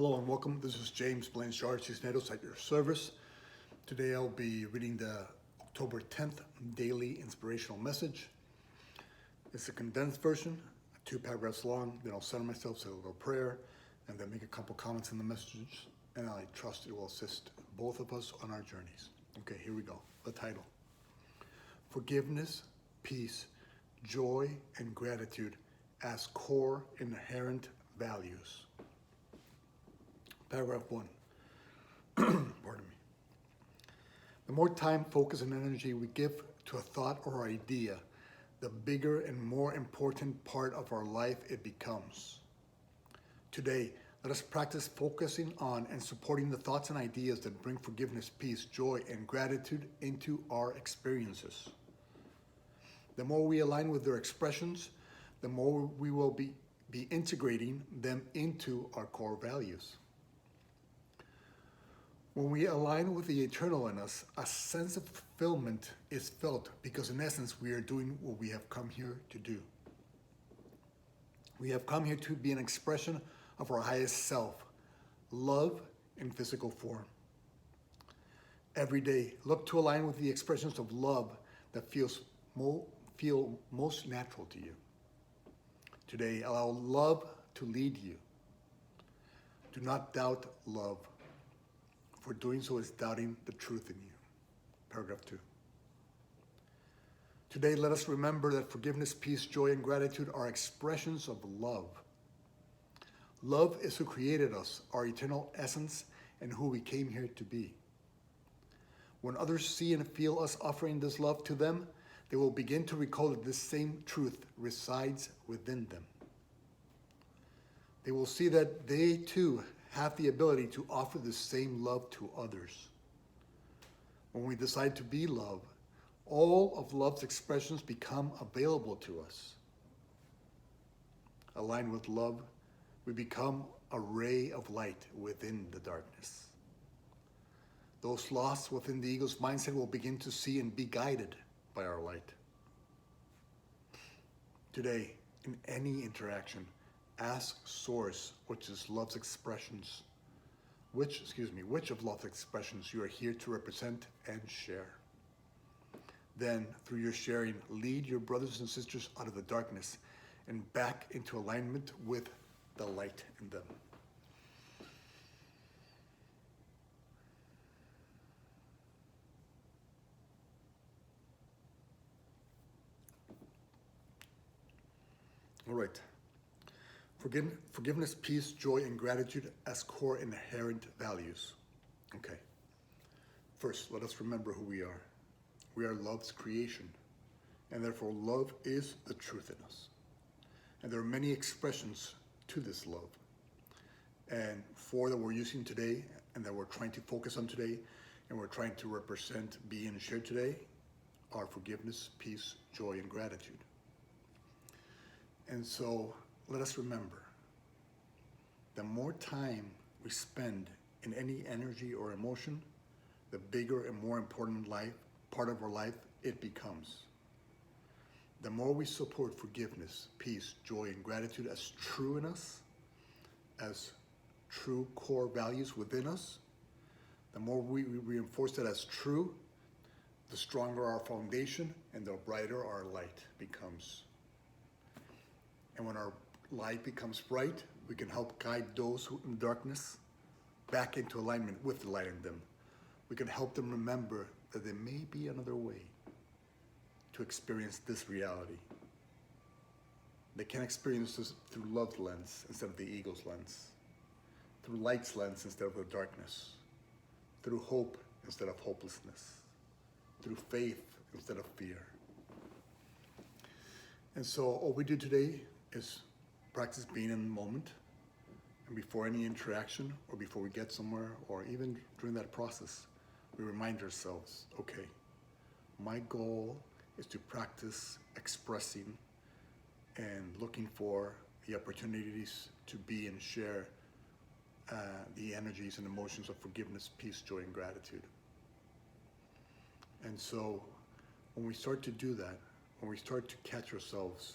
Hello and welcome. This is James Blanchard Cisneros at your service. Today I'll be reading the October 10th Daily Inspirational Message. It's a condensed version, 2 paragraphs long. Then I'll center myself, say a little prayer, and then make a couple comments in the message. And I trust it will assist both of us on our journeys. Okay, here we go. The title: Forgiveness, Peace, Joy, and Gratitude as Core Inherent Values. Paragraph 1. Pardon me. The more time, focus, and energy we give to a thought or idea, the bigger and more important part of our life it becomes. Today, let us practice focusing on and supporting the thoughts and ideas that bring forgiveness, peace, joy, and gratitude into our experiences. The more we align with their expressions, the more we will be integrating them into our core values. When we align with the eternal in us, a sense of fulfillment is felt because in essence we are doing what we have come here to do. We have come here to be an expression of our highest self, love in physical form. Every day, look to align with the expressions of love that feel most natural to you. Today, allow love to lead you. Do not doubt love, for doing so is doubting the truth in you. Paragraph 2. Today, let us remember that forgiveness, peace, joy, and gratitude are expressions of love. Love is who created us, our eternal essence, and who we came here to be. When others see and feel us offering this love to them, they will begin to recall that this same truth resides within them. They will see that they too have the ability to offer the same love to others. When we decide to be love, all of love's expressions become available to us. Aligned with love, we become a ray of light within the darkness. Those lost within the ego's mindset will begin to see and be guided by our light. Today, in any interaction, ask Source, which is love's expressions, which of love's expressions you are here to represent and share. Then, through your sharing, lead your brothers and sisters out of the darkness and back into alignment with the light in them. All right. Forgiveness, peace, joy, and gratitude as core inherent values. Okay. First, let us remember who we are. We are love's creation, and therefore love is the truth in us. And there are many expressions to this love. And 4 that we're using today, and that we're trying to focus on today, and we're trying to represent, be, and share today, are forgiveness, peace, joy, and gratitude. And so, let us remember, the more time we spend in any energy or emotion, the bigger and more important part of our life it becomes. The more we support forgiveness, peace, joy, and gratitude as true in us, as true core values within us, the more we reinforce that as true, the stronger our foundation and the brighter our light becomes. And when our light becomes bright, we can help guide those who in darkness back into alignment with the light in them. We can help them remember that there may be another way to experience this reality. They can experience this through love's lens instead of the ego's lens, through light's lens instead of the darkness, through hope instead of hopelessness, through faith instead of fear. And so all we do today is practice being in the moment, and before any interaction or before we get somewhere or even during that process, we remind ourselves, okay, my goal is to practice expressing and looking for the opportunities to be and share the energies and emotions of forgiveness, peace, joy, and gratitude. And so when we start to do that, when we start to catch ourselves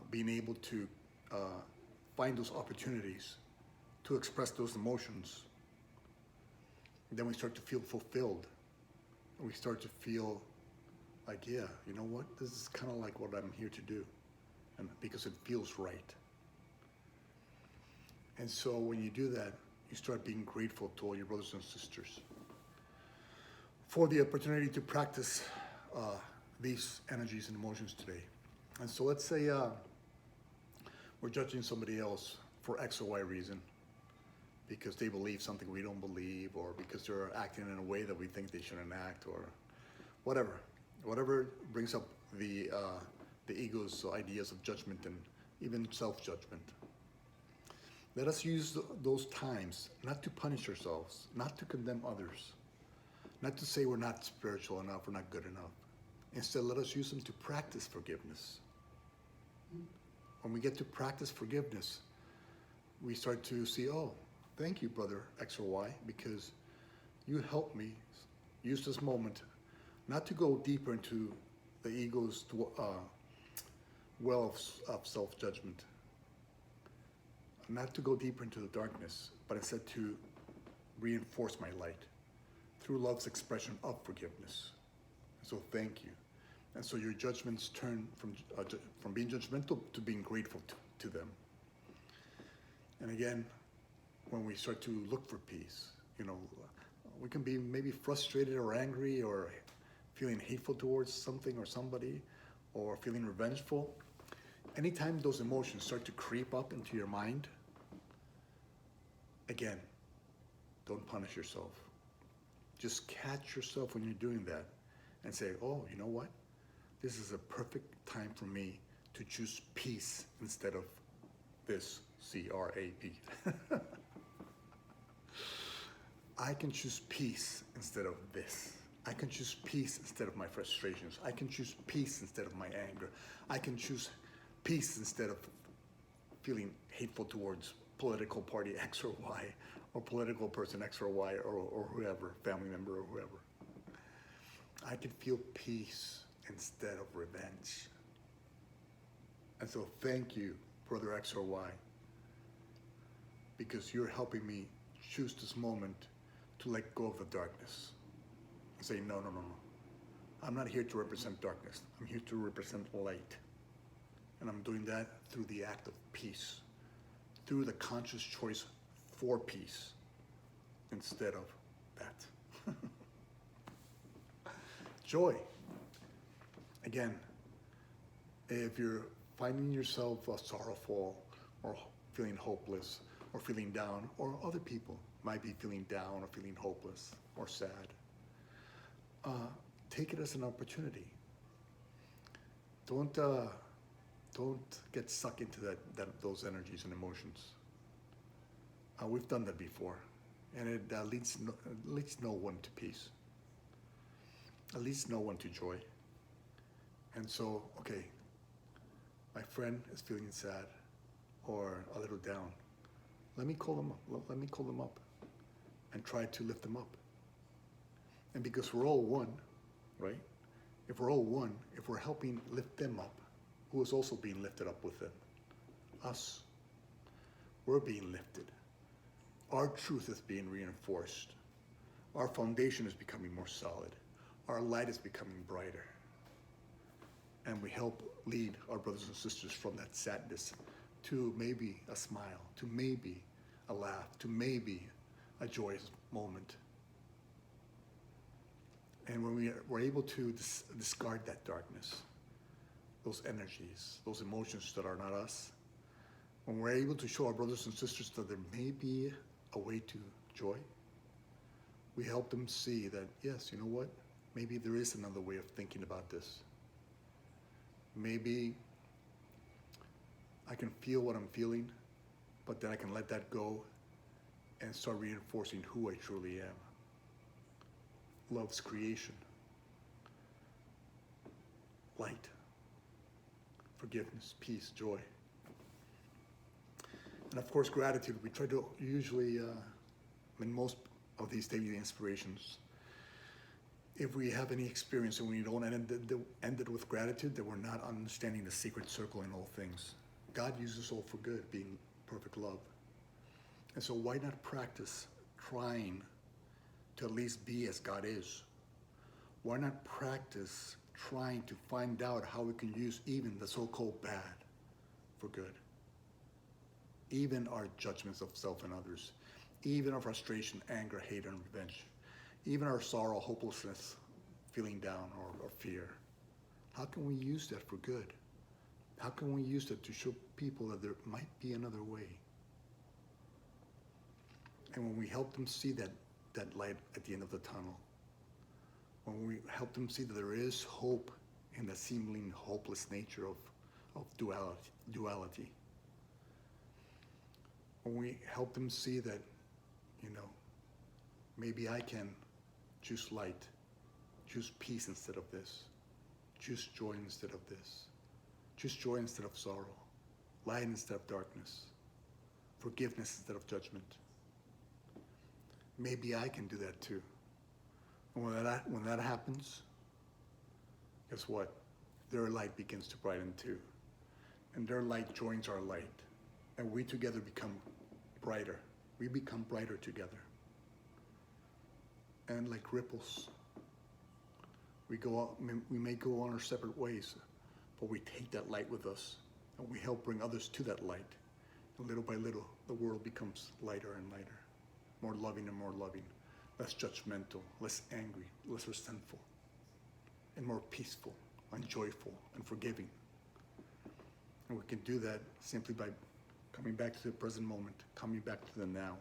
being able to find those opportunities to express those emotions, then we start to feel fulfilled. We start to feel like, yeah, you know what? This is kind of like what I'm here to do. And because it feels right. And so when you do that, you start being grateful to all your brothers and sisters for the opportunity to practice these energies and emotions today. And so let's say we're judging somebody else for X or Y reason, because they believe something we don't believe, or because they're acting in a way that we think they shouldn't act, or whatever brings up the ego's ideas of judgment and even self-judgment. Let us use those times not to punish ourselves, not to condemn others, not to say we're not spiritual enough, we're not good enough. Instead, let us use them to practice forgiveness. When we get to practice forgiveness, we start to see, oh, thank you, brother X or Y, because you helped me use this moment not to go deeper into the ego's well of self-judgment, not to go deeper into the darkness, but instead to reinforce my light through love's expression of forgiveness. So thank you. And so your judgments turn from being judgmental to being grateful to them. And again, when we start to look for peace, we can be maybe frustrated or angry or feeling hateful towards something or somebody, or feeling revengeful. Anytime those emotions start to creep up into your mind, again, don't punish yourself. Just catch yourself when you're doing that and say, oh, you know what? This is a perfect time for me to choose peace instead of this, C-R-A-P. I can choose peace instead of this. I can choose peace instead of my frustrations. I can choose peace instead of my anger. I can choose peace instead of feeling hateful towards political party X or Y, or political person X or Y, or whoever, family member or whoever. I can feel peace instead of revenge. And so thank you, brother X or Y, because you're helping me choose this moment to let go of the darkness and say, no. I'm not here to represent darkness. I'm here to represent light. And I'm doing that through the act of peace, through the conscious choice for peace instead of that. Joy. Again, if you're finding yourself sorrowful or feeling hopeless or feeling down, or other people might be feeling down or feeling hopeless or sad, take it as an opportunity. Don't get sucked into those energies and emotions. We've done that before, and it leads no one to peace. It leads no one to joy. And so, okay, my friend is feeling sad or a little down. Let me call them up. Let me call them up and try to lift them up. And because we're all one, right? If we're all one, if we're helping lift them up, who is also being lifted up with them? Us. We're being lifted. Our truth is being reinforced. Our foundation is becoming more solid. Our light is becoming brighter. And we help lead our brothers and sisters from that sadness to maybe a smile, to maybe a laugh, to maybe a joyous moment. And when we're able to discard that darkness, those energies, those emotions that are not us, when we're able to show our brothers and sisters that there may be a way to joy, we help them see that, yes, you know what? Maybe there is another way of thinking about this. Maybe I can feel what I'm feeling, but then I can let that go and start reinforcing who I truly am. Love's creation. Light. Forgiveness, peace, joy. And of course, gratitude. We try to usually, in most of these daily inspirations, if we have any experience and we don't end it with gratitude, then we're not understanding the secret circle in all things. God uses all for good, being perfect love. And so why not practice trying to at least be as God is? Why not practice trying to find out how we can use even the so-called bad for good? Even our judgments of self and others, even our frustration, anger, hate, and revenge, even our sorrow, hopelessness, feeling down, or fear. How can we use that for good? How can we use that to show people that there might be another way? And when we help them see that light at the end of the tunnel, when we help them see that there is hope in the seemingly hopeless nature of duality, when we help them see that, maybe I can choose light, choose peace instead of this, choose joy instead of this, choose joy instead of sorrow, light instead of darkness, forgiveness instead of judgment. Maybe I can do that too. And when that happens, guess what? Their light begins to brighten too. And their light joins our light. And we together become brighter. We become brighter together. And like ripples, we may go on our separate ways, but we take that light with us and we help bring others to that light. And little by little, the world becomes lighter and lighter, more loving and more loving, less judgmental, less angry, less resentful, and more peaceful and joyful and forgiving. And we can do that simply by coming back to the present moment, coming back to the now,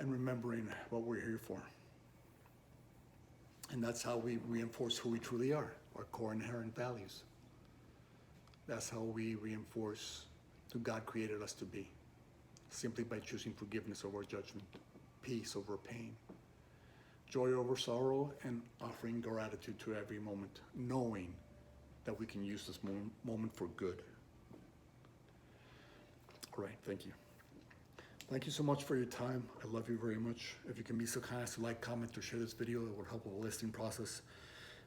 and remembering what we're here for. And that's how we reinforce who we truly are, our core inherent values. That's how we reinforce who God created us to be, simply by choosing forgiveness over judgment, peace over pain, joy over sorrow, and offering gratitude to every moment, knowing that we can use this moment for good. All right, thank you. Thank you so much for your time. I love you very much. If you can be so kind as to like, comment, or share this video, it will help with the listening process.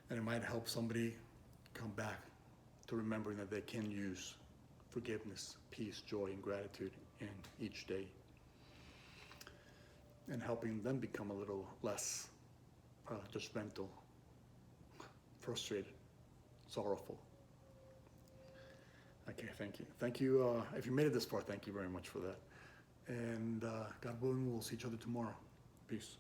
And it might help somebody come back to remembering that they can use forgiveness, peace, joy, and gratitude in each day. And helping them become a little less judgmental, frustrated, sorrowful. Okay, thank you. Thank you. If you made it this far, thank you very much for that. And God willing, we'll see each other tomorrow. Peace.